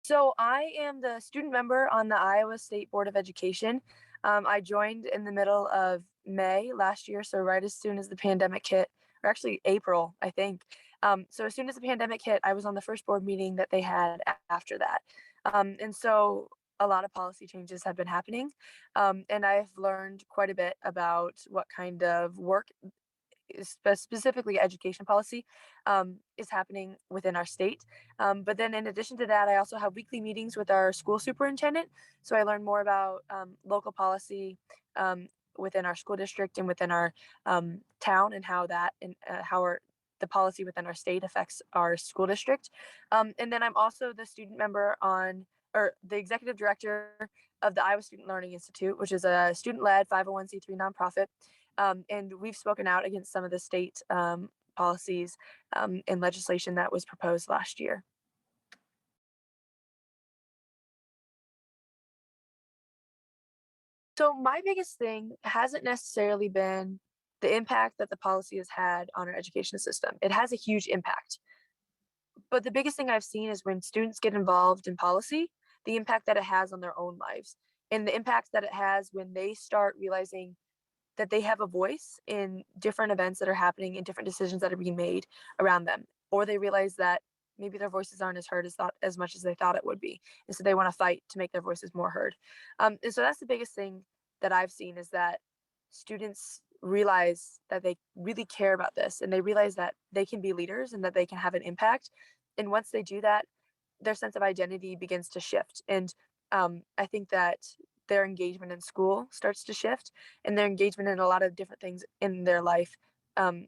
So I am the student member on the Iowa State Board of Education. I joined in the middle of May last year, so right as soon as the pandemic hit, or actually April, I think. So as soon as the pandemic hit, I was on the first board meeting that they had after that. And so a lot of policy changes have been happening. And I've learned quite a bit about what kind of work specifically education policy is happening within our state. But then in addition to that, I also have weekly meetings with our school superintendent. So I learn more about local policy within our school district and within our town, and how that and the policy within our state affects our school district. And then I'm also the student member on, or the executive director of the Iowa Student Learning Institute, which is a student-led 501c3 nonprofit. And we've spoken out against some of the state policies and legislation that was proposed last year. So my biggest thing hasn't necessarily been the impact that the policy has had on our education system. It has a huge impact. But the biggest thing I've seen is when students get involved in policy, the impact that it has on their own lives, and the impact that it has when they start realizing that they have a voice in different events that are happening and different decisions that are being made around them, or they realize that maybe their voices aren't as heard as much as they thought it would be, and so they want to fight to make their voices more heard. And so that's the biggest thing that I've seen, is that students realize that they really care about this, and they realize that they can be leaders and that they can have an impact. And once they do that, their sense of identity begins to shift. And I think that their engagement in school starts to shift, and their engagement in a lot of different things in their life um,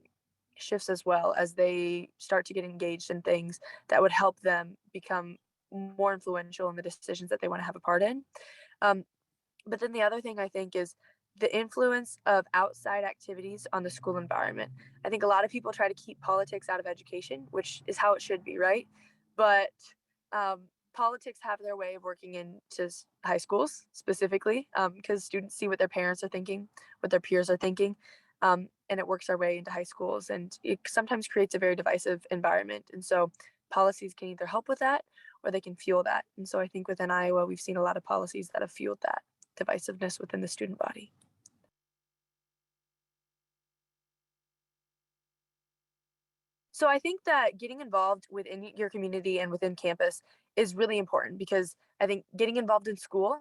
shifts, as well as they start to get engaged in things that would help them become more influential in the decisions that they want to have a part in. Um, but then the other thing I think is the influence of outside activities on the school environment. I think a lot of people try to keep politics out of education, which is how it should be, right? But um, politics have their way of working into high schools specifically, because students see what their parents are thinking, what their peers are thinking, and it works our way into high schools, and it sometimes creates a very divisive environment. And so policies can either help with that, or they can fuel that. And so I think within Iowa, we've seen a lot of policies that have fueled that divisiveness within the student body. So I think that getting involved within your community and within campus is really important, because I think getting involved in school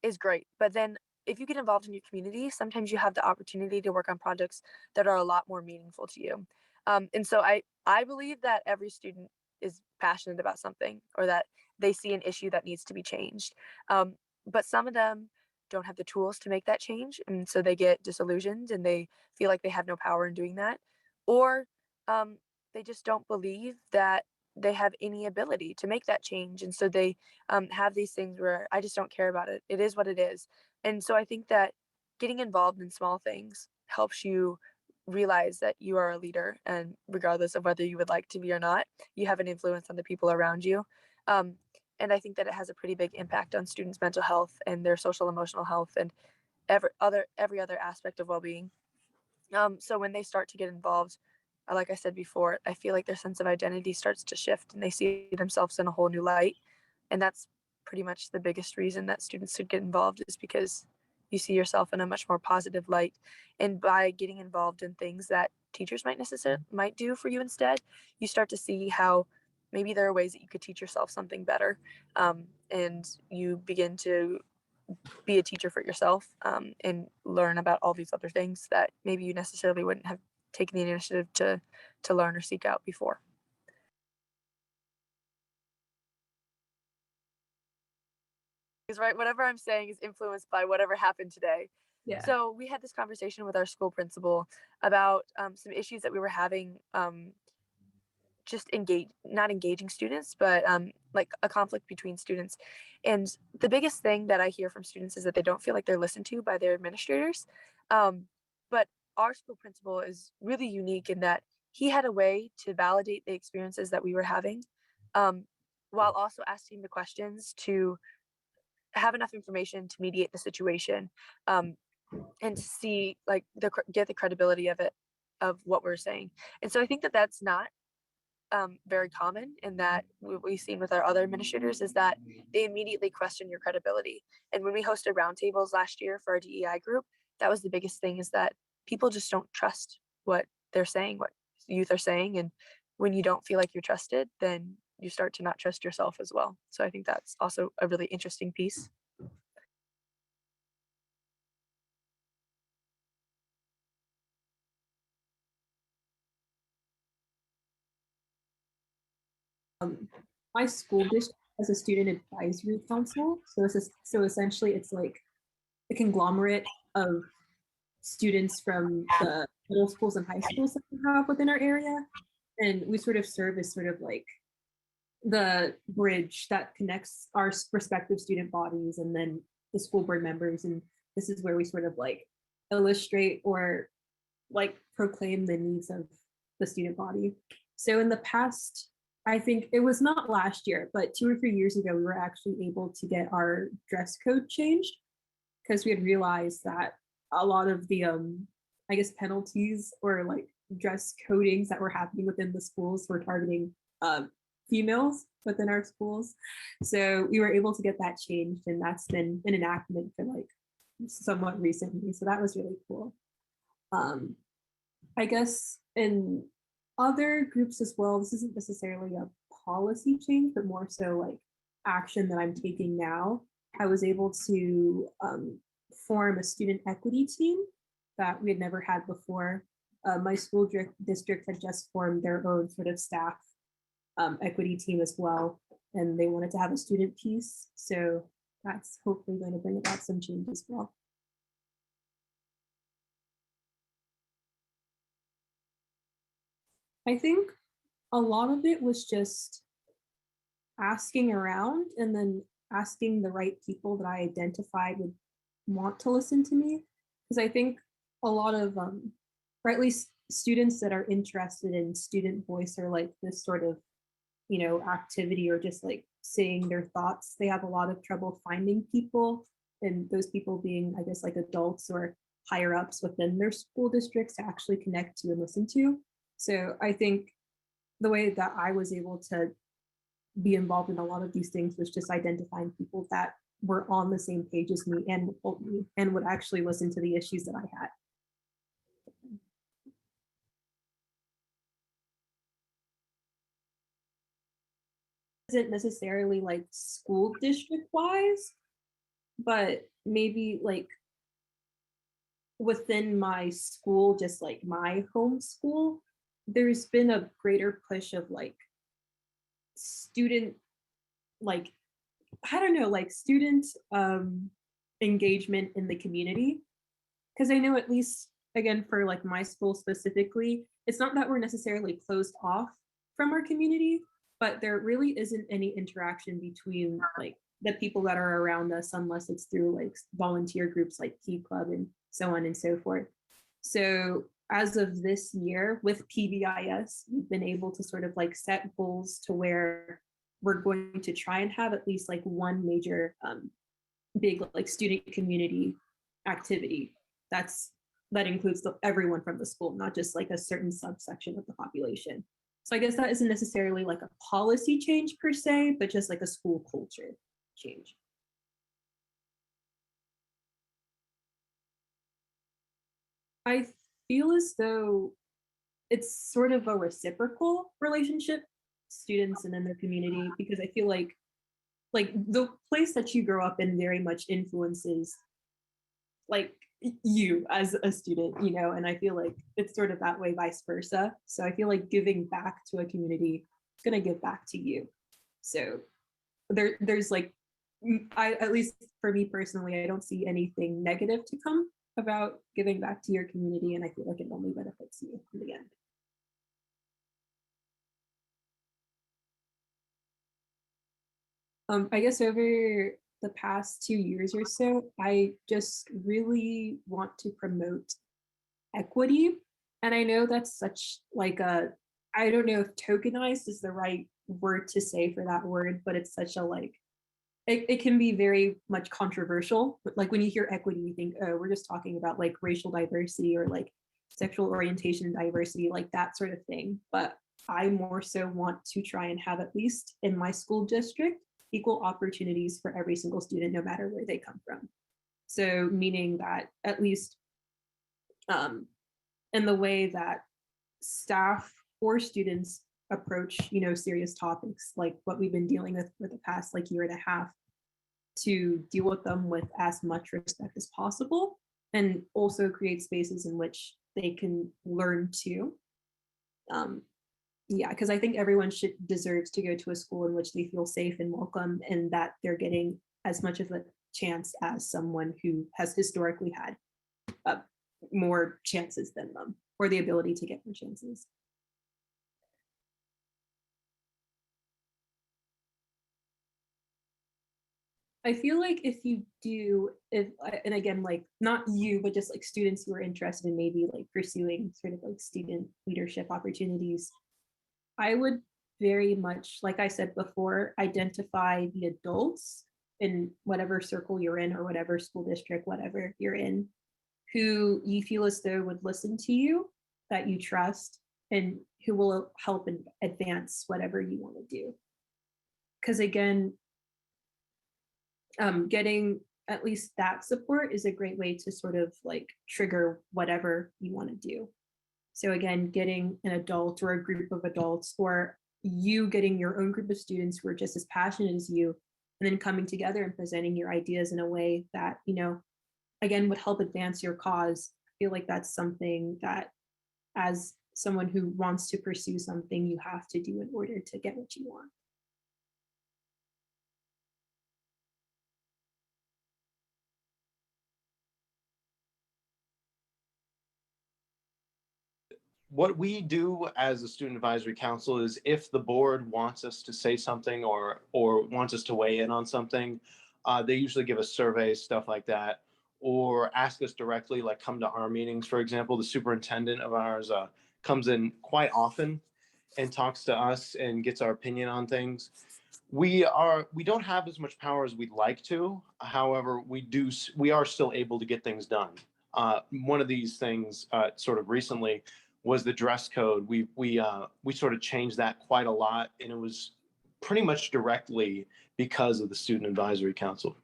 is great. But then if you get involved in your community, sometimes you have the opportunity to work on projects that are a lot more meaningful to you. And so I believe that every student is passionate about something, or that they see an issue that needs to be changed. But some of them don't have the tools to make that change. And so they get disillusioned and they feel like they have no power in doing that. Or um, they just don't believe that they have any ability to make that change. And so they have these things where I just don't care about it. It is what it is. And so I think that getting involved in small things helps you realize that you are a leader. And regardless of whether you would like to be or not, you have an influence on the people around you. Um, and I think that it has a pretty big impact on students' mental health and their social emotional health, and every other aspect of well-being. So when they start to get involved, like I said before, I feel like their sense of identity starts to shift and they see themselves in a whole new light. And that's pretty much the biggest reason that students should get involved, is because you see yourself in a much more positive light. And by getting involved in things that teachers might do for you instead, you start to see how maybe there are ways that you could teach yourself something better. And you begin to be a teacher for yourself, and learn about all these other things that maybe you necessarily wouldn't have taken the initiative to learn or seek out before. Because right, whatever I'm saying is influenced by whatever happened today. Yeah. So we had this conversation with our school principal about some issues that we were having, just not engaging students, but like a conflict between students. And the biggest thing that I hear from students is that they don't feel like they're listened to by their administrators. But our school principal is really unique in that he had a way to validate the experiences that we were having, um, while also asking the questions to have enough information to mediate the situation, um, and to see like get the credibility of it, of what we're saying. And so I think that that's not very common, in that what we've seen with our other administrators is that they immediately question your credibility. And when we hosted roundtables last year for our DEI group, that was the biggest thing, is that people just don't trust what they're saying, what youth are saying. And when you don't feel like you're trusted, then you start to not trust yourself as well. So I think that's also a really interesting piece. My school district has a student advisory council. So essentially it's like a conglomerate of students from the middle schools and high schools that we have within our area. And we sort of serve as sort of like the bridge that connects our respective student bodies and then the school board members. And this is where we sort of like illustrate or like proclaim the needs of the student body. So in the past, I think it was not last year, but 2 or 3 years ago, we were actually able to get our dress code changed because we had realized that a lot of the, I guess, penalties or like dress codings that were happening within the schools were targeting females within our schools. So we were able to get that changed, and that's been an enactment for like somewhat recently. So that was really cool. I guess in other groups as well, this isn't necessarily a policy change, but more so like action that I'm taking now. I was able to form a student equity team that we had never had before. My school district had just formed their own sort of staff equity team as well, and they wanted to have a student piece. So that's hopefully going to bring about some change as well. I think a lot of it was just asking around and then asking the right people that I identified would want to listen to me. Because I think a lot of, or at least students that are interested in student voice or like this sort of, activity or just like saying their thoughts, they have a lot of trouble finding people, and those people being, I guess, like adults or higher ups within their school districts to actually connect to and listen to. So I think the way that I was able to be involved in a lot of these things was just identifying people that were on the same page as me and would help me and would actually listen to the issues that I had. Isn't necessarily like school district wise, but maybe like within my school, just like my home school, there's been a greater push of like student, like, I don't know, like student engagement in the community. Because I know, at least again for like my school specifically, it's not that we're necessarily closed off from our community, but there really isn't any interaction between like the people that are around us unless it's through like volunteer groups like Key Club and so on and so forth. So as of this year with PBIS, we've been able to sort of like set goals to where we're going to try and have at least like one major big like student community activity that includes everyone from the school, not just like a certain subsection of the population. So I guess that isn't necessarily like a policy change per se, but just like a school culture change. I feel as though it's sort of a reciprocal relationship, students and then their community, because I feel like the place that you grow up in very much influences like you as a student, and I feel like it's sort of that way vice versa. So I feel like giving back to a community is going to give back to you. So there's like, at least for me personally, I don't see anything negative to come about giving back to your community, and I feel like it only benefits you in the end. I guess over the past 2 years or so, I just really want to promote equity. And I know that's such like I don't know if tokenized is the right word to say for that word, but it's such a like, it can be very much controversial. Like when you hear equity, you think, oh, we're just talking about like racial diversity or like sexual orientation diversity, like that sort of thing. But I more so want to try and have, at least in my school district, equal opportunities for every single student, no matter where they come from. So meaning that at least um, in the way that staff or students approach, serious topics like what we've been dealing with for the past like year and a half, to deal with them with as much respect as possible, and also create spaces in which they can learn too. Um, yeah, because I think everyone should deserves to go to a school in which they feel safe and welcome, and that they're getting as much of a chance as someone who has historically had uh, more chances than them, or the ability to get more chances. I feel like if you do, if and again, like not you, but just like students who are interested in maybe like pursuing sort of like student leadership opportunities, I would very much, like I said before, identify the adults in whatever circle you're in or whatever school district, whatever you're in, who you feel as though would listen to you, that you trust, and who will help and advance whatever you want to do. Because again, getting at least that support is a great way to sort of like trigger whatever you want to do. So again, getting an adult or a group of adults, or you getting your own group of students who are just as passionate as you, and then coming together and presenting your ideas in a way that, again, would help advance your cause. I feel like that's something that, as someone who wants to pursue something, you have to do in order to get what you want. What we do as a student advisory council is, if the board wants us to say something or wants us to weigh in on something, they usually give us surveys, stuff like that, or ask us directly, like come to our meetings. For example, the superintendent of ours comes in quite often and talks to us and gets our opinion on things. We don't have as much power as we'd like to. However, we are still able to get things done. One of these things sort of recently was the dress code. We sort of changed that quite a lot, and it was pretty much directly because of the Student Advisory Council.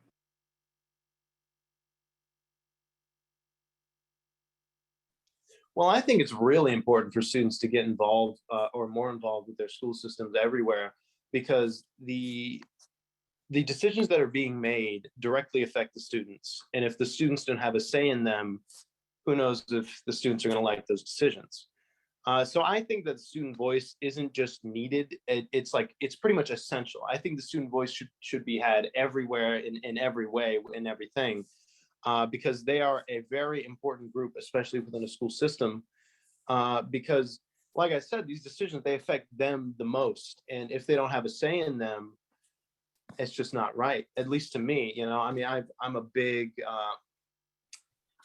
Well, I think it's really important for students to get involved or more involved with their school systems everywhere, because the decisions that are being made directly affect the students. And if the students don't have a say in them, who knows if the students are going to like those decisions. So I think that the student voice isn't just needed. It's pretty much essential. I think the student voice should be had everywhere, in every way, in everything, because they are a very important group, especially within a school system. Because, like I said, these decisions, they affect them the most. And if they don't have a say in them, it's just not right. At least to me, I mean, I'm a big,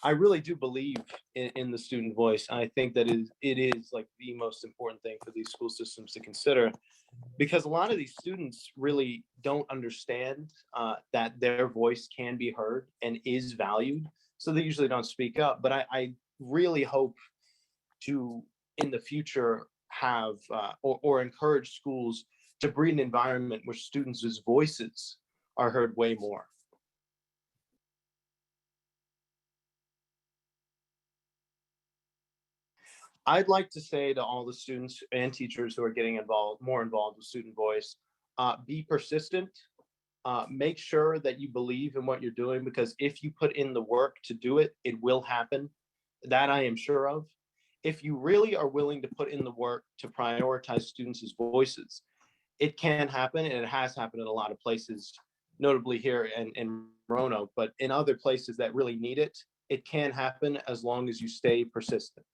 I really do believe in the student voice. I think that it is like the most important thing for these school systems to consider, because a lot of these students really don't understand that their voice can be heard and is valued. So they usually don't speak up. But I really hope to, in the future, have or encourage schools to breed an environment where students' voices are heard way more. I'd like to say to all the students and teachers who are getting more involved with student voice, be persistent. Make sure that you believe in what you're doing, because if you put in the work to do it, it will happen. That I am sure of. If you really are willing to put in the work to prioritize students' voices, it can happen, and it has happened in a lot of places, notably here in Roanoke, but in other places that really need it, it can happen as long as you stay persistent.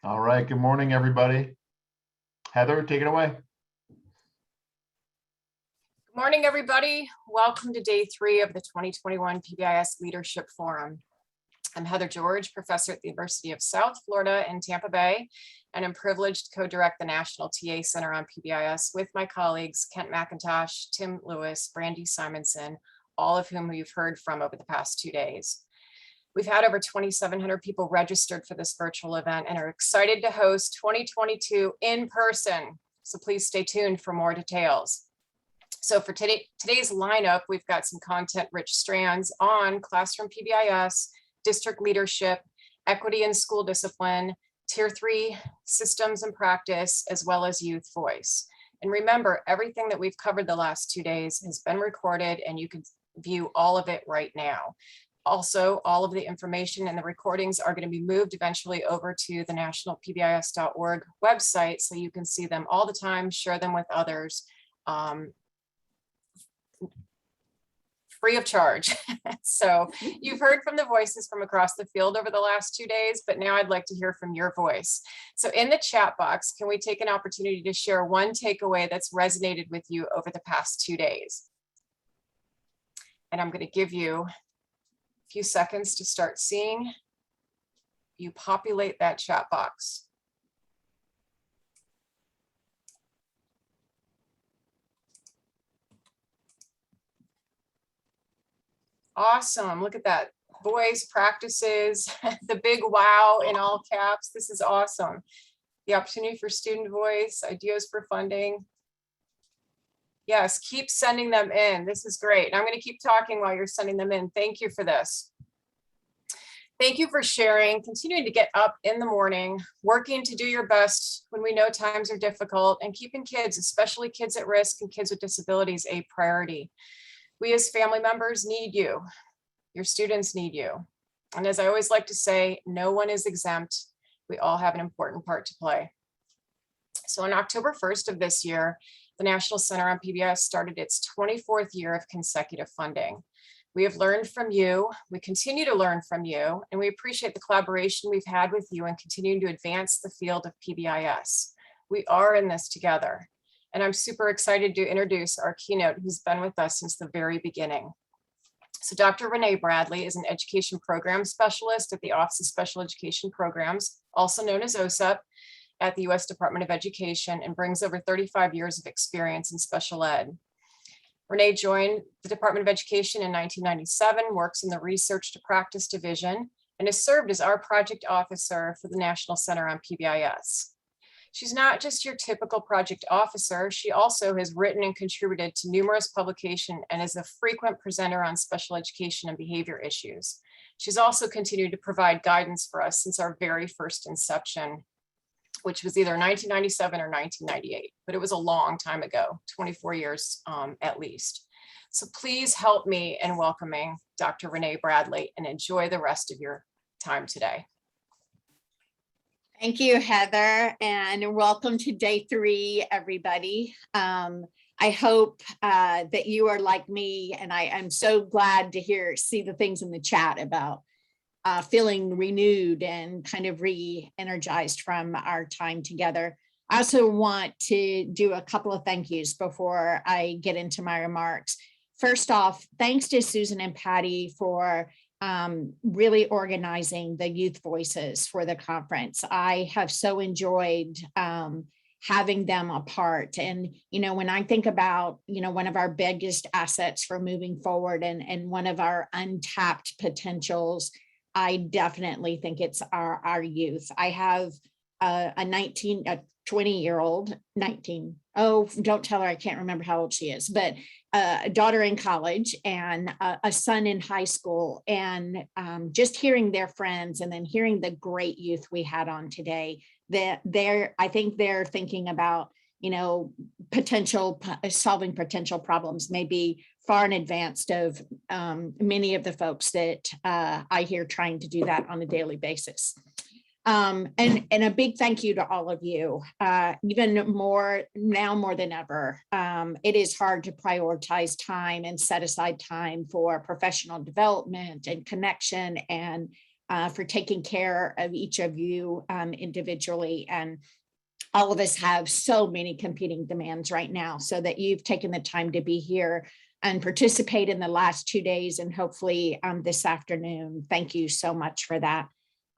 All right, good morning, everybody. Heather, take it away. Morning, everybody. Welcome to day 3 of the 2021 PBIS Leadership Forum. I'm Heather George, professor at the University of South Florida in Tampa Bay, and I'm privileged to co-direct the National TA Center on PBIS with my colleagues, Kent McIntosh, Tim Lewis, Brandy Simonson, all of whom you've heard from over the past 2 days. We've had over 2,700 people registered for this virtual event and are excited to host 2022 in person. So please stay tuned for more details. So for today's lineup, we've got some content-rich strands on classroom PBIS, district leadership, equity in school discipline, Tier 3 systems and practice, as well as youth voice. And remember, everything that we've covered the last 2 days has been recorded and you can view all of it right now. Also, all of the information and the recordings are going to be moved eventually over to the nationalpbis.org website so you can see them all the time, share them with others. Free of charge. So you've heard from the voices from across the field over the last 2 days, but now I'd like to hear from your voice. So in the chat box, can we take an opportunity to share one takeaway that's resonated with you over the past 2 days? And I'm going to give you a few seconds to start seeing you populate that chat box. Awesome. Look at that. Voice practices, the big wow in all caps. This is awesome. The opportunity for student voice, ideas for funding. Yes, keep sending them in. This is great. And I'm going to keep talking while you're sending them in. Thank you for this. Thank you for sharing, continuing to get up in the morning, working to do your best when we know times are difficult, and keeping kids, especially kids at risk and kids with disabilities, a priority. We as family members need you. Your students need you. And as I always like to say, no one is exempt. We all have an important part to play. So on October 1st of this year, the National Center on PBIS started its 24th year of consecutive funding. We have learned from you. We continue to learn from you, and we appreciate the collaboration we've had with you in continuing to advance the field of PBIS. We are in this together. And I'm super excited to introduce our keynote, who's been with us since the very beginning. So Dr. Renee Bradley is an education program specialist at the Office of Special Education Programs, also known as OSEP, at the U.S. Department of Education, and brings over 35 years of experience in special ed. Renee joined the Department of Education in 1997, works in the Research to Practice Division, and has served as our project officer for the National Center on PBIS. She's not just your typical project officer. She also has written and contributed to numerous publications and is a frequent presenter on special education and behavior issues. She's also continued to provide guidance for us since our very first inception, which was either 1997 or 1998, but it was a long time ago, 24 years at least. So please help me in welcoming Dr. Renee Bradley and enjoy the rest of your time today. Thank you, Heather, and welcome to day 3, everybody. I hope that you are like me, and I'm so glad to see the things in the chat about feeling renewed and kind of re-energized from our time together. I also want to do a couple of thank yous before I get into my remarks. First off, thanks to Susan and Patty for really organizing the youth voices for the conference. I have so enjoyed having them a part. And, when I think about, one of our biggest assets for moving forward and one of our untapped potentials, I definitely think it's our youth. I have a 20-year-old, 19. Oh, don't tell her, I can't remember how old she is, but a daughter in college and a son in high school. And just hearing their friends and then hearing the great youth we had on today, I think they're thinking about, solving potential problems, maybe far in advance of many of the folks that I hear trying to do that on a daily basis. And a big thank you to all of you. Even more now more than ever, it is hard to prioritize time and set aside time for professional development and connection, and for taking care of each of you individually. And all of us have so many competing demands right now, so that you've taken the time to be here and participate in the last 2 days and hopefully this afternoon. Thank you so much for that.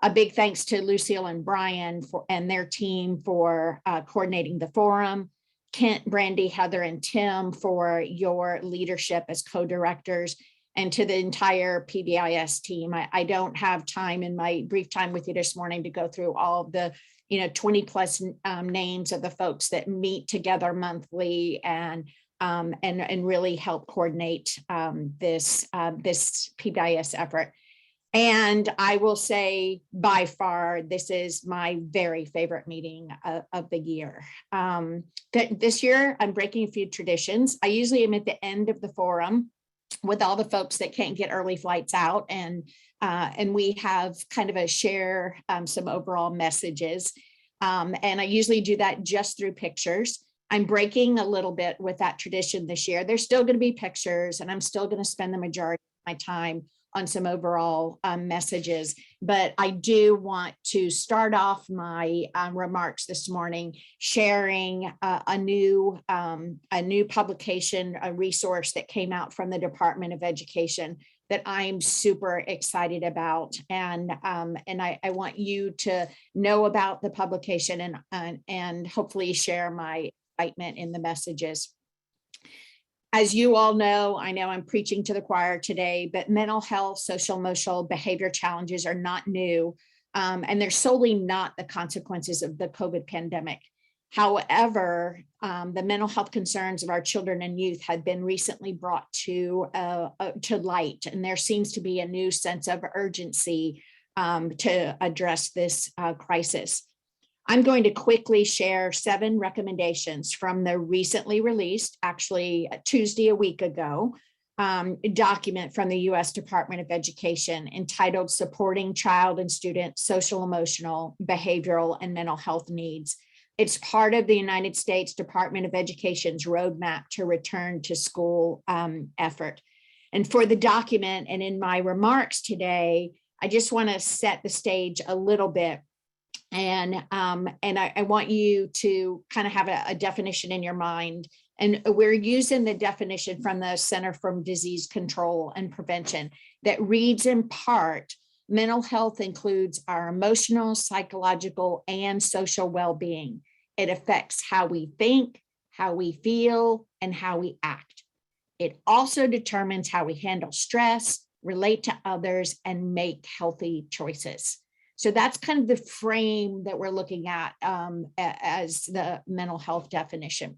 A big thanks to Lucille and Brian and their team for coordinating the forum. Kent, Brandy, Heather, and Tim for your leadership as co-directors, and to the entire PBIS team. I don't have time in my brief time with you this morning to go through all of the 20 plus names of the folks that meet together monthly and really help coordinate this PBIS effort. And I will say, by far, this is my very favorite meeting of the year. This year, I'm breaking a few traditions. I usually am at the end of the forum with all the folks that can't get early flights out, and we have kind of a share some overall messages. And I usually do that just through pictures. I'm breaking a little bit with that tradition this year. There's still going to be pictures, and I'm still going to spend the majority of my time on some overall messages. But I do want to start off my remarks this morning sharing a new publication, a resource that came out from the Department of Education that I'm super excited about. And I want you to know about the publication and hopefully share my excitement in the messages. As you all know, I know I'm preaching to the choir today, but mental health, social, emotional behavior challenges are not new, and they're solely not the consequences of the COVID pandemic. However, the mental health concerns of our children and youth have been recently brought to light, and there seems to be a new sense of urgency to address this crisis. I'm going to quickly share 7 recommendations from the recently released, actually Tuesday a week ago, document from the U.S. Department of Education entitled Supporting Child and Student Social, Emotional, Behavioral, and Mental Health Needs. It's part of the United States Department of Education's roadmap to return to school effort. And for the document and in my remarks today, I just want to set the stage a little bit. And I want you to kind of have a definition in your mind. And we're using the definition from the Center for Disease Control and Prevention that reads in part, mental health includes our emotional, psychological, and social well-being. It affects how we think, how we feel, and how we act. It also determines how we handle stress, relate to others, and make healthy choices. So that's kind of the frame that we're looking at as the mental health definition.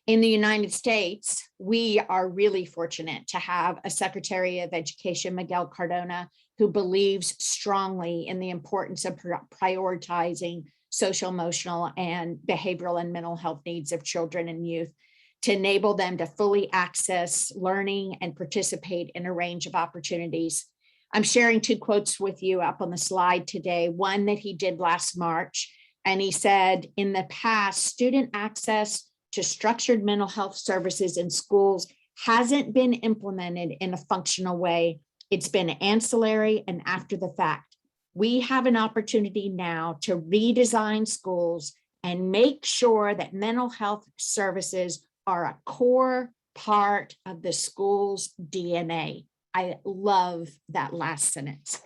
In the United States, we are really fortunate to have a Secretary of Education, Miguel Cardona, who believes strongly in the importance of prioritizing social, emotional, and behavioral and mental health needs of children and youth to enable them to fully access learning and participate in a range of opportunities. I'm sharing 2 quotes with you up on the slide today, one that he did last March, and he said, in the past, student access to structured mental health services in schools hasn't been implemented in a functional way. It's been ancillary and after the fact. We have an opportunity now to redesign schools and make sure that mental health services are a core part of the school's DNA. I love that last sentence.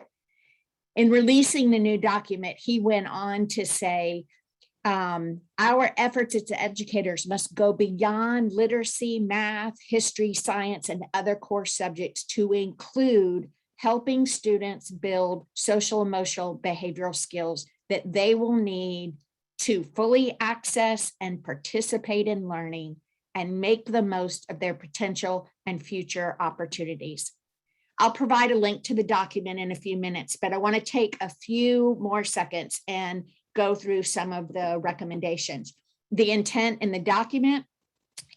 In releasing the new document, he went on to say, our efforts as educators must go beyond literacy, math, history, science, and other core subjects to include helping students build social, emotional, behavioral skills that they will need to fully access and participate in learning and make the most of their potential and future opportunities. I'll provide a link to the document in a few minutes, but I want to take a few more seconds and go through some of the recommendations. The intent in the document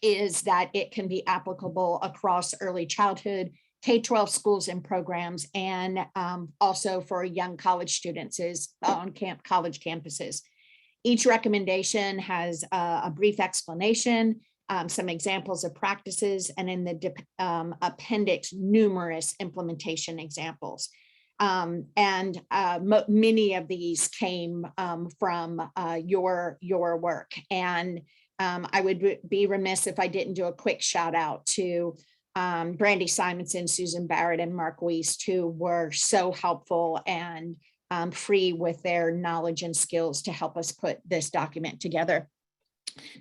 is that it can be applicable across early childhood, K-12 schools and programs, and also for young college students on college campuses. Each recommendation has a brief explanation, some examples of practices, and in the appendix, numerous implementation examples. Many of these came from your work. And I would be remiss if I didn't do a quick shout out to Brandy Simonson, Susan Barrett, and Mark Wiest, who were so helpful and free with their knowledge and skills to help us put this document together.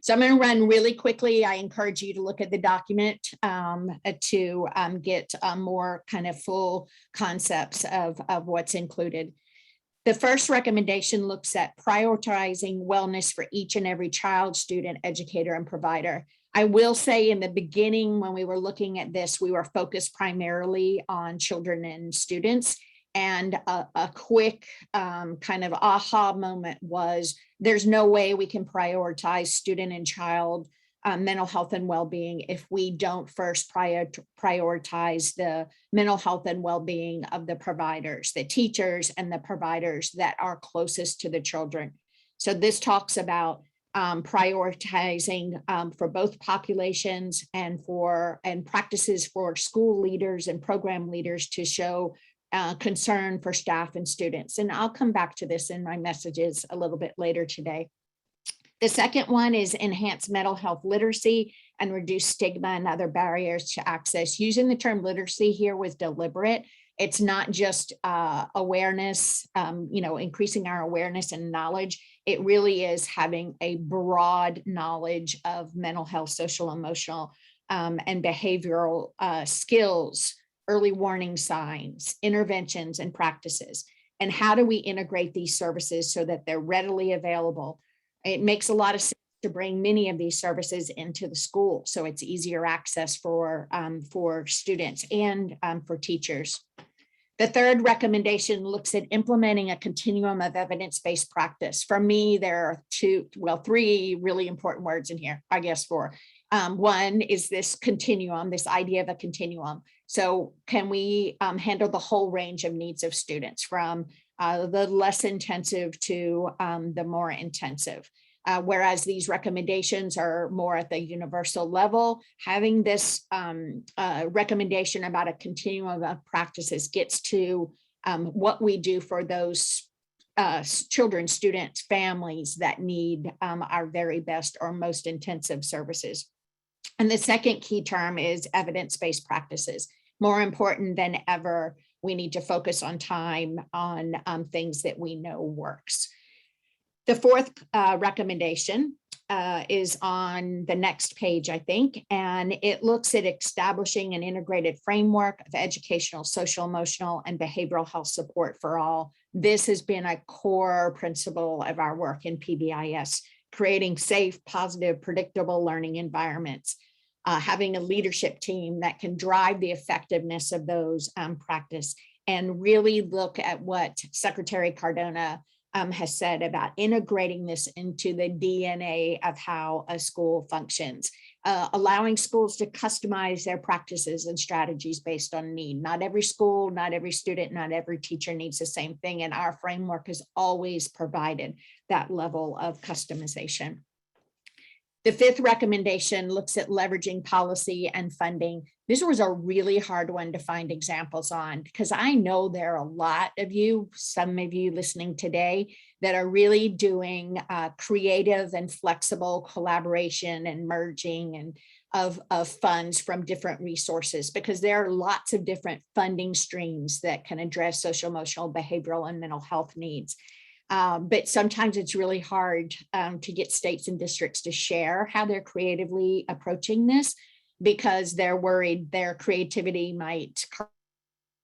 So I'm going to run really quickly. I encourage you to look at the document to get more kind of full concepts of what's included. The first recommendation looks at prioritizing wellness for each and every child, student, educator, and provider. I will say in the beginning, when we were looking at this, we were focused primarily on children and students. And a quick kind of aha moment was there's no way we can prioritize student and child mental health and well-being if we don't first prioritize the mental health and well-being of the providers, the teachers and the providers that are closest to the children. So this talks about prioritizing for both populations and practices for school leaders and program leaders to show concern for staff and students. And I'll come back to this in my messages a little bit later today. The second one is enhance mental health literacy and reduce stigma and other barriers to access. Using the term literacy here was deliberate. It's not just awareness, increasing our awareness and knowledge. It really is having a broad knowledge of mental health, social, emotional, and behavioral skills, early warning signs, interventions, and practices. And how do we integrate these services so that they're readily available? It makes a lot of sense to bring many of these services into the school so it's easier access for students and for teachers. The third recommendation looks at implementing a continuum of evidence-based practice. For me, there are three really important words in here, I guess four. One is this continuum, this idea of a continuum. So can we handle the whole range of needs of students from the less intensive to the more intensive? Whereas these recommendations are more at the universal level, having this recommendation about a continuum of practices gets to what we do for those children, students, families that need our very best or most intensive services. And the second key term is evidence-based practices. More important than ever, we need to focus on time on things that we know works. The fourth recommendation is on the next page, I think, and it looks at establishing an integrated framework of educational, social, emotional, and behavioral health support for all. This has been a core principle of our work in PBIS, creating safe, positive, predictable learning environments, having a leadership team that can drive the effectiveness of those practice, and really look at what Secretary Cardona has said about integrating this into the DNA of how a school functions, allowing schools to customize their practices and strategies based on need. Not every school, not every student, not every teacher needs the same thing. And our framework has always provided that level of customization. The fifth recommendation looks at leveraging policy and funding. This was a really hard one to find examples on because I know there are a lot of you, some of you listening today, that are really doing creative and flexible collaboration and merging and of funds from different resources, because there are lots of different funding streams that can address social, emotional, behavioral, and mental health needs. But sometimes it's really hard to get states and districts to share how they're creatively approaching this because they're worried their creativity might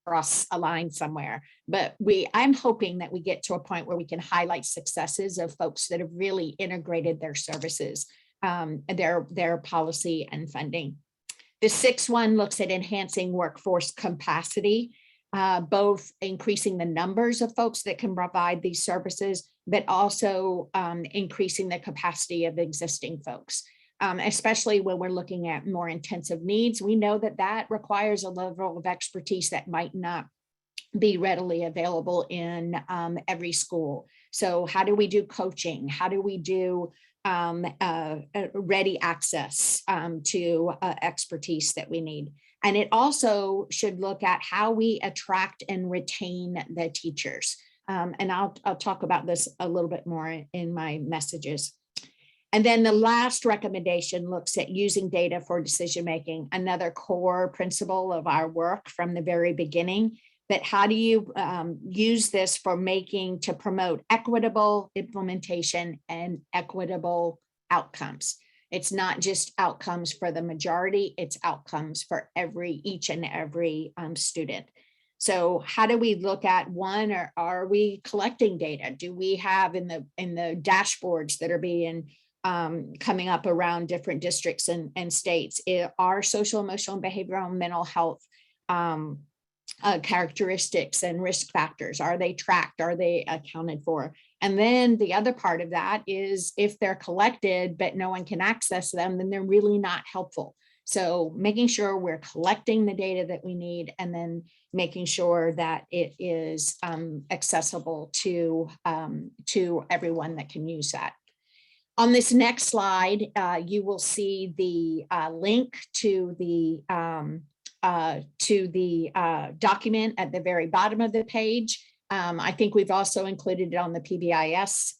cross a line somewhere. But I'm hoping that we get to a point where we can highlight successes of folks that have really integrated their services, their policy and funding. The sixth one looks at enhancing workforce capacity. Both increasing the numbers of folks that can provide these services, but also increasing the capacity of existing folks, especially when we're looking at more intensive needs. We know that that requires a level of expertise that might not be readily available in every school. So how do we do coaching? How do we do ready access to expertise that we need? And it also should look at how we attract and retain the teachers. And I'll talk about this a little bit more in my messages. And then the last recommendation looks at using data for decision-making, another core principle of our work from the very beginning, that how do you use this for to promote equitable implementation and equitable outcomes. It's not just outcomes for the majority, it's outcomes for each and every student. So how do we look at one, or are we collecting data? Do we have in the dashboards that are being coming up around different districts and states, are social, emotional, and behavioral and mental health characteristics and risk factors, are they tracked? Are they accounted for? And then the other part of that is, if they're collected but no one can access them, then they're really not helpful. So making sure we're collecting the data that we need, and then making sure that it is accessible to everyone that can use that. On this next slide, you will see the link to the document at the very bottom of the page. I think we've also included it on the PBIS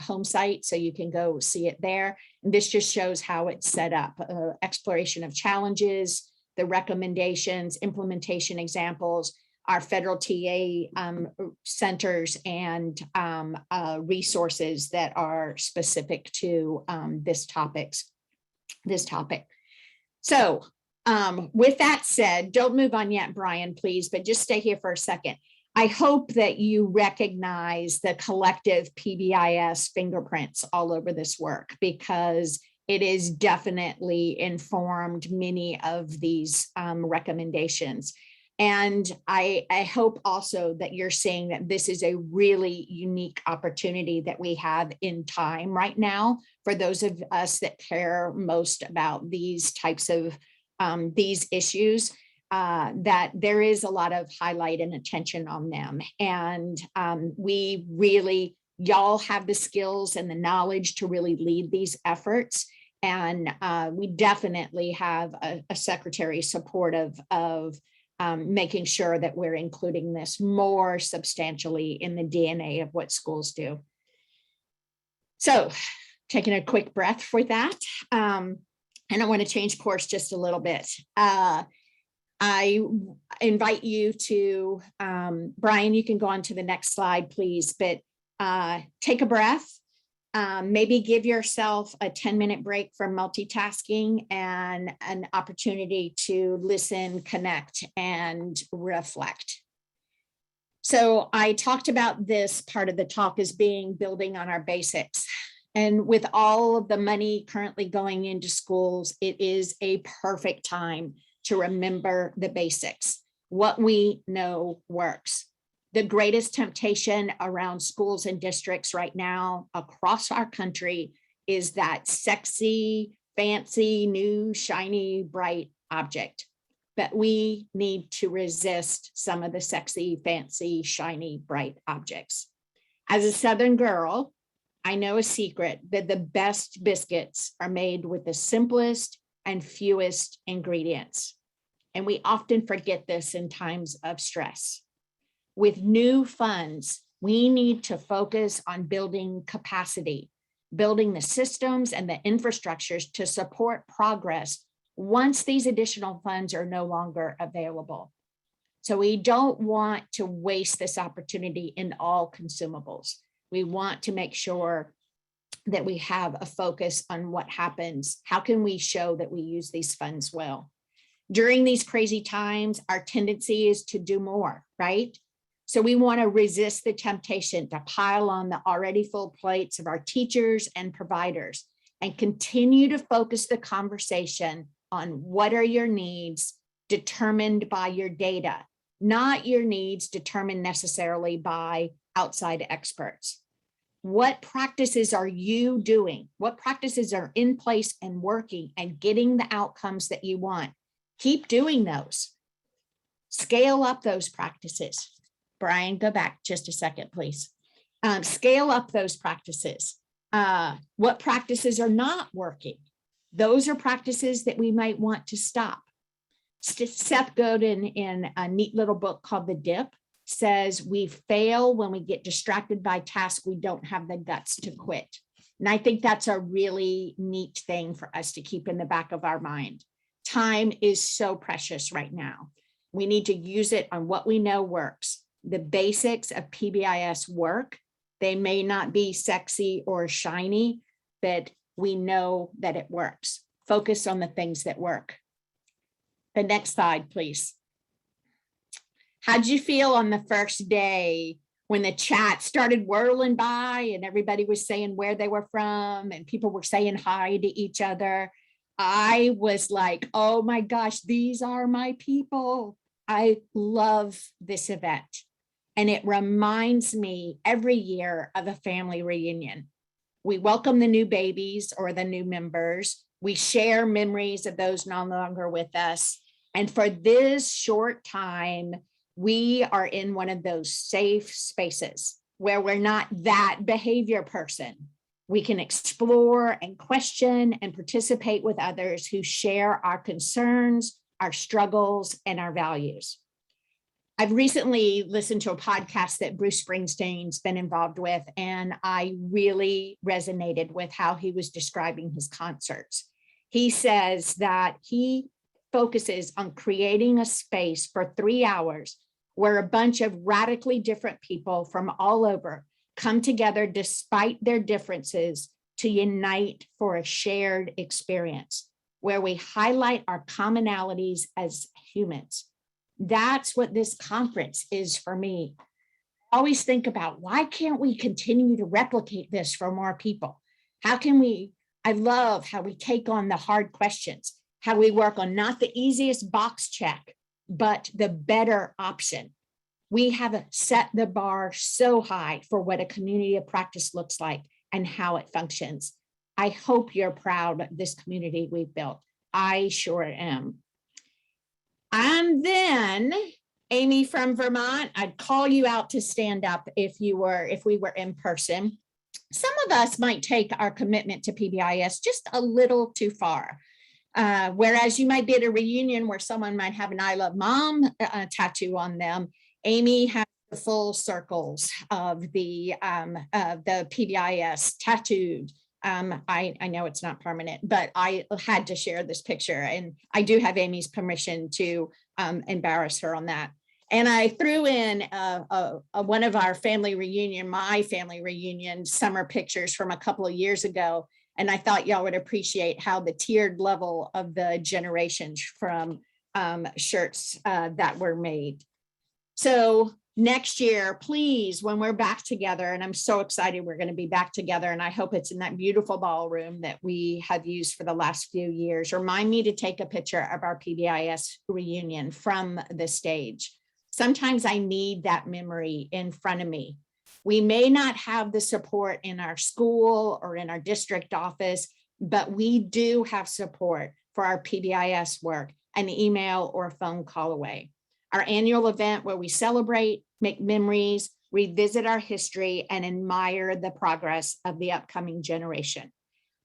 home site, so you can go see it there. And this just shows how it's set up, exploration of challenges, the recommendations, implementation examples, our federal TA centers, and resources that are specific to this topic. So with that said, don't move on yet, Brian, please, but just stay here for a second. I hope that you recognize the collective PBIS fingerprints all over this work, because it is definitely informed many of these recommendations. And I hope also that you're seeing that this is a really unique opportunity that we have in time right now for those of us that care most about these types of these issues, that there is a lot of highlight and attention on them. And we really, y'all have the skills and the knowledge to really lead these efforts. And we definitely have a secretary supportive of making sure that we're including this more substantially in the DNA of what schools do. So taking a quick breath for that. And I want to change course just a little bit. I invite you to, Brian, you can go on to the next slide, please, but take a breath. Maybe give yourself a 10-minute break from multitasking and an opportunity to listen, connect, and reflect. So I talked about this part of the talk as being building on our basics. And with all of the money currently going into schools, it is a perfect time to remember the basics, what we know works. The greatest temptation around schools and districts right now across our country is that sexy, fancy, new, shiny, bright object. But we need to resist some of the sexy, fancy, shiny, bright objects. As a Southern girl, I know a secret that the best biscuits are made with the simplest and fewest ingredients. And we often forget this in times of stress. With new funds, we need to focus on building capacity, building the systems and the infrastructures to support progress once these additional funds are no longer available. So we don't want to waste this opportunity in all consumables. We want to make sure that we have a focus on what happens. How can we show that we use these funds well? During these crazy times, our tendency is to do more, right? So we want to resist the temptation to pile on the already full plates of our teachers and providers, and continue to focus the conversation on what are your needs determined by your data, not your needs determined necessarily by outside experts. What practices are you doing? What practices are in place and working and getting the outcomes that you want? Keep doing those. Scale up those practices. Brian, go back just a second, please. Scale up those practices. What practices are not working? Those are practices that we might want to stop. Seth Godin, in a neat little book called The Dip, says we fail when we get distracted by tasks we don't have the guts to quit. And I think that's a really neat thing for us to keep in the back of our mind. Time is so precious right now. We need to use it on what we know works. The basics of PBIS work. They may not be sexy or shiny, but we know that it works. Focus on the things that work. The next slide, please. How'd you feel on the first day when the chat started whirling by and everybody was saying where they were from and people were saying hi to each other? I was like, oh my gosh, these are my people. I love this event. And it reminds me every year of a family reunion. We welcome the new babies or the new members. We share memories of those no longer with us. And for this short time, we are in one of those safe spaces where we're not that behavior person. We can explore and question and participate with others who share our concerns, our struggles, and our values. I've recently listened to a podcast that Bruce Springsteen's been involved with, and I really resonated with how he was describing his concerts. He says that he focuses on creating a space for 3 hours where a bunch of radically different people from all over come together despite their differences to unite for a shared experience where we highlight our commonalities as humans. That's what this conference is for me. I always think about, why can't we continue to replicate this for more people? How can we? I love how we take on the hard questions, how we work on not the easiest box check, but the better option. We have set the bar so high for what a community of practice looks like and how it functions. I hope you're proud of this community we've built. I sure am. And then, Amy from Vermont, I'd call you out to stand up if we were in person. Some of us might take our commitment to PBIS just a little too far. Whereas you might be at a reunion where someone might have an I Love Mom tattoo on them, Amy has the full circles of the PBIS tattooed. I know it's not permanent, but I had to share this picture, and I do have Amy's permission to embarrass her on that. And I threw in one of our my family reunion summer pictures from a couple of years ago. And I thought y'all would appreciate how the tiered level of the generations from shirts that were made. So next year, please, when we're back together, and I'm so excited we're going to be back together, and I hope it's in that beautiful ballroom that we have used for the last few years, remind me to take a picture of our PBIS reunion from the stage. Sometimes I need that memory in front of me. We may not have the support in our school or in our district office, but we do have support for our PBIS work, an email or a phone call away. Our annual event where we celebrate, make memories, revisit our history, and admire the progress of the upcoming generation.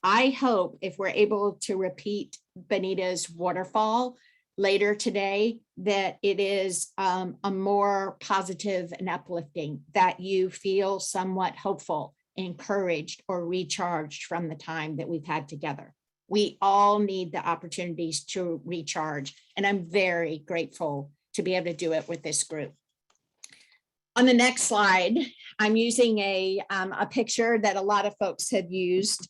I hope if we're able to repeat Benita's waterfall later today, that it is a more positive and uplifting, that you feel somewhat hopeful, encouraged, or recharged from the time that we've had together. We all need the opportunities to recharge, and I'm very grateful to be able to do it with this group. On the next slide, I'm using a picture that a lot of folks have used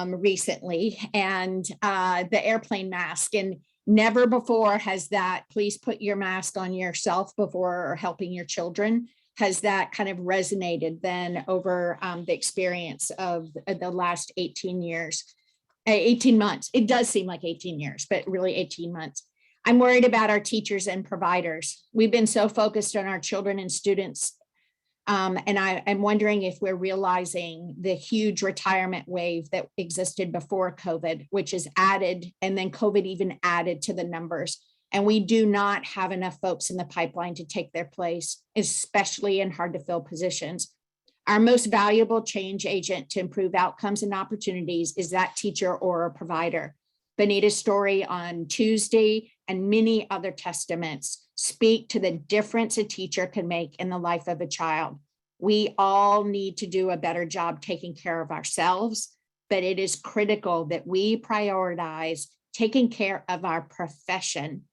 recently, and the airplane mask. And never before has that, please put your mask on yourself before helping your children, has that kind of resonated then over the experience of the last 18 months. It does seem like 18 years, but really 18 months. I'm worried about our teachers and providers. We've been so focused on our children and students. And I'm wondering if we're realizing the huge retirement wave that existed before COVID, which is added, and then COVID even added to the numbers. And we do not have enough folks in the pipeline to take their place, especially in hard to fill positions. Our most valuable change agent to improve outcomes and opportunities is that teacher or a provider. Benita's story on Tuesday and many other testaments speak to the difference a teacher can make in the life of a child. We all need to do a better job taking care of ourselves, but it is critical that we prioritize taking care of our profession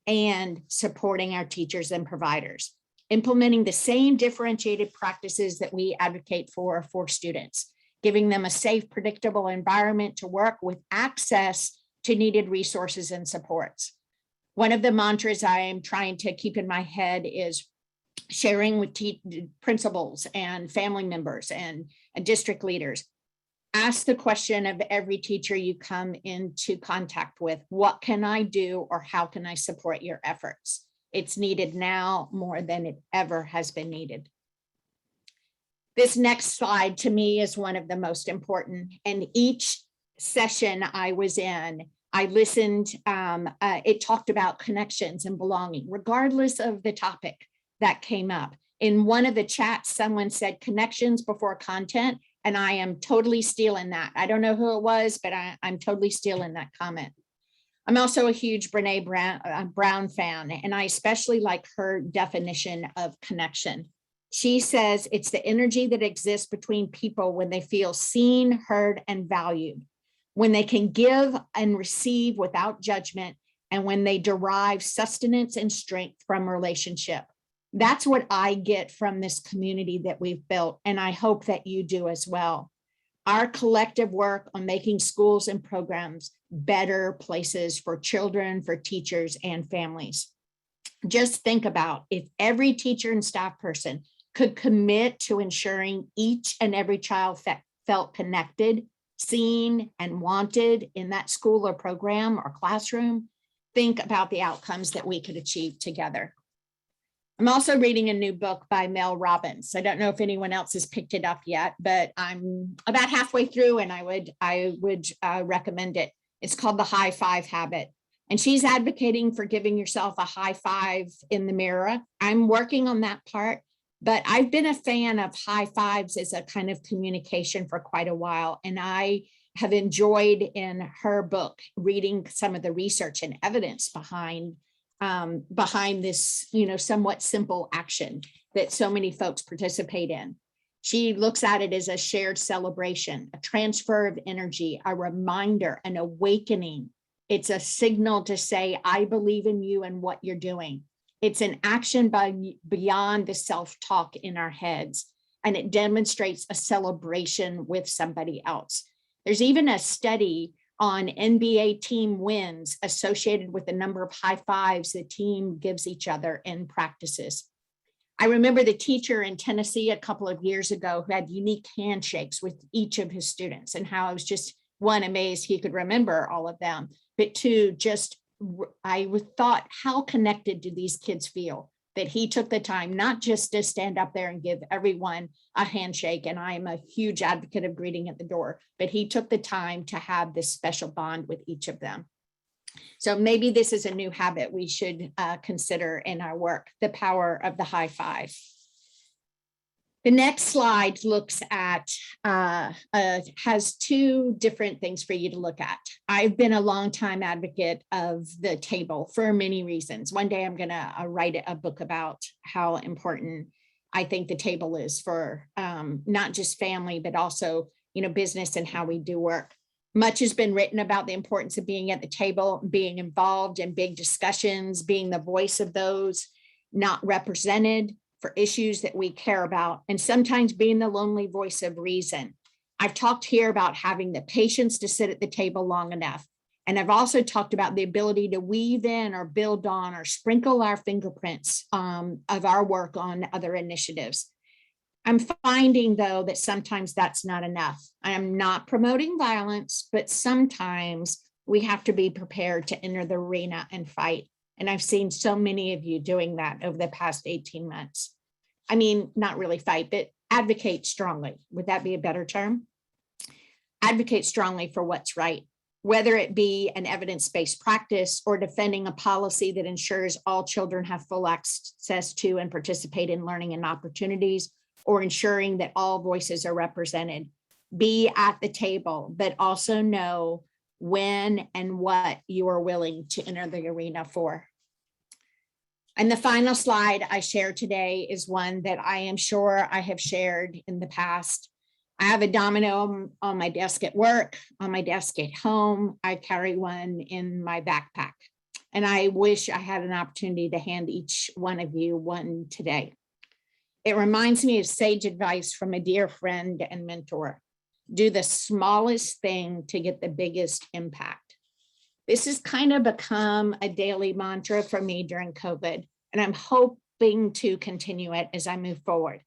and supporting our teachers and providers, implementing the same differentiated practices that we advocate for students, giving them a safe, predictable environment to work with access to needed resources and supports. One of the mantras I am trying to keep in my head is sharing with principals and family members and district leaders. Ask the question of every teacher you come into contact with, what can I do or how can I support your efforts? It's needed now more than it ever has been needed. This next slide to me is one of the most important, and each session I was in, I listened, it talked about connections and belonging, regardless of the topic that came up. In one of the chats, someone said connections before content, and I am totally stealing that. I don't know who it was, but I'm totally stealing that comment. I'm also a huge Renee Brown fan, and I especially like her definition of connection. She says it's the energy that exists between people when they feel seen, heard, and valued, when they can give and receive without judgment, and when they derive sustenance and strength from a relationship. That's what I get from this community that we've built, and I hope that you do as well. Our collective work on making schools and programs better places for children, for teachers, and families. Just think about if every teacher and staff person could commit to ensuring each and every child felt connected, seen, and wanted in that school or program or classroom. Think about the outcomes that we could achieve together. I'm also reading a new book by Mel Robbins. I don't know if anyone else has picked it up yet, but I'm about halfway through and I would recommend it. It's called The High Five Habit. And she's advocating for giving yourself a high five in the mirror. I'm working on that part, but I've been a fan of high fives as a kind of communication for quite a while. And I have enjoyed in her book reading some of the research and evidence behind this, somewhat simple action that so many folks participate in. She looks at it as a shared celebration, a transfer of energy, a reminder, an awakening. It's a signal to say, I believe in you and what you're doing. It's an action beyond the self-talk in our heads, and it demonstrates a celebration with somebody else. There's even a study on NBA team wins associated with the number of high fives the team gives each other in practices. I remember the teacher in Tennessee a couple of years ago who had unique handshakes with each of his students, and how I was just, one, amazed he could remember all of them, but two, I thought, how connected do these kids feel that he took the time not just to stand up there and give everyone a handshake, and I'm a huge advocate of greeting at the door, but he took the time to have this special bond with each of them. So maybe this is a new habit we should consider in our work, the power of the high five. The next slide looks at, has two different things for you to look at. I've been a longtime advocate of the table for many reasons. One day I'm gonna write a book about how important I think the table is for not just family, but also, business and how we do work. Much has been written about the importance of being at the table, being involved in big discussions, being the voice of those not represented for issues that we care about, and sometimes being the lonely voice of reason. I've talked here about having the patience to sit at the table long enough. And I've also talked about the ability to weave in or build on or sprinkle our fingerprints of our work on other initiatives. I'm finding, though, that sometimes that's not enough. I am not promoting violence, but sometimes we have to be prepared to enter the arena and fight. And I've seen so many of you doing that over the past 18 months. I mean, not really fight, but advocate strongly. Would that be a better term? Advocate strongly for what's right, whether it be an evidence-based practice or defending a policy that ensures all children have full access to and participate in learning and opportunities, or ensuring that all voices are represented. Be at the table, but also know when and what you are willing to enter the arena for. And the final slide I share today is one that I am sure I have shared in the past. I have a domino on my desk at work, on my desk at home. I carry one in my backpack. And I wish I had an opportunity to hand each one of you one today. It reminds me of sage advice from a dear friend and mentor. Do the smallest thing to get the biggest impact. This has kind of become a daily mantra for me during COVID, and I'm hoping to continue it as I move forward.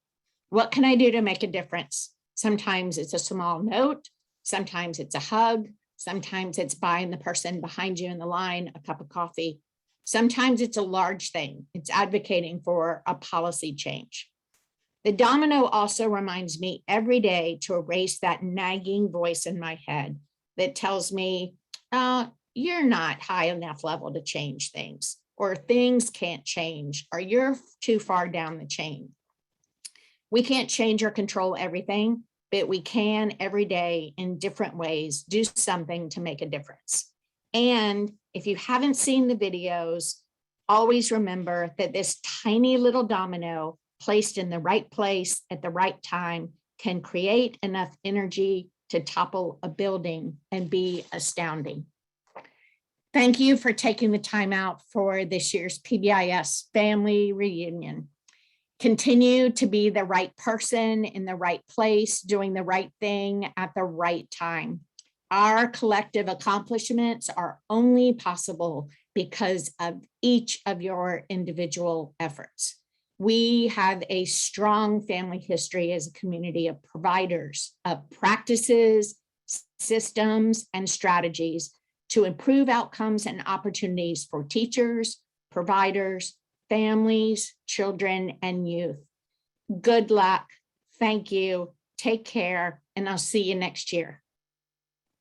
What can I do to make a difference? Sometimes it's a small note, sometimes it's a hug, sometimes it's buying the person behind you in the line a cup of coffee. Sometimes it's a large thing. It's advocating for a policy change. The domino also reminds me every day to erase that nagging voice in my head that tells me, you're not high enough level to change things, or things can't change, or you're too far down the chain. We can't change or control everything, but we can every day in different ways do something to make a difference. And if you haven't seen the videos, always remember that this tiny little domino placed in the right place at the right time can create enough energy to topple a building and be astounding. Thank you for taking the time out for this year's PBIS family reunion. Continue to be the right person in the right place, doing the right thing at the right time. Our collective accomplishments are only possible because of each of your individual efforts. We have a strong family history as a community of providers of practices, systems, and strategies to improve outcomes and opportunities for teachers, providers, families, children, and youth. Good luck. Thank you. Take care, and I'll see you next year.